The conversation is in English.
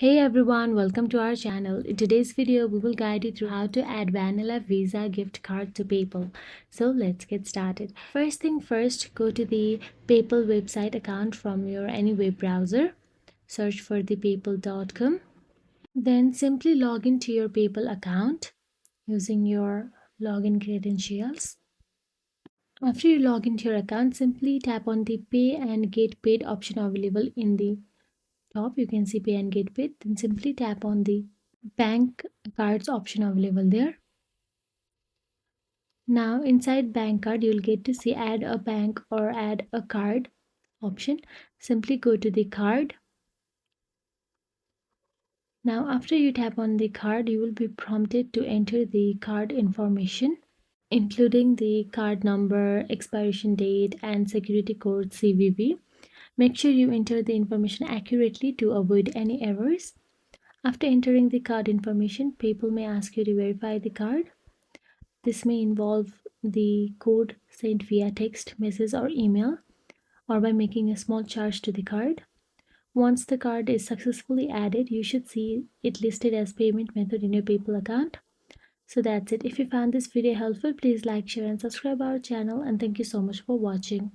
Hey everyone, welcome to our channel. In today's video, we will guide you through how to add Vanilla Visa gift card to PayPal. So let's get started. First thing first, go to the PayPal website account from your any web browser. Search for the paypal.com. Then simply log into your PayPal account using your login credentials. After you log into your account, simply tap on the Pay and Get Paid option available in the top. You can see Pay and Get Paid. Then simply tap on the bank cards option available there. Now inside bank card, you'll get to see add a bank or add a card option. Simply go to the card. Now after you tap on the card, you will be prompted to enter the card information, including the card number, expiration date, and security code CVV. Make sure you enter the information accurately to avoid any errors. After entering the card information, PayPal may ask you to verify the card. This may involve the code sent via text, message, or email, or by making a small charge to the card. Once the card is successfully added, you should see it listed as payment method in your PayPal account. So that's it. If you found this video helpful, please like, share, and subscribe our channel. And thank you so much for watching.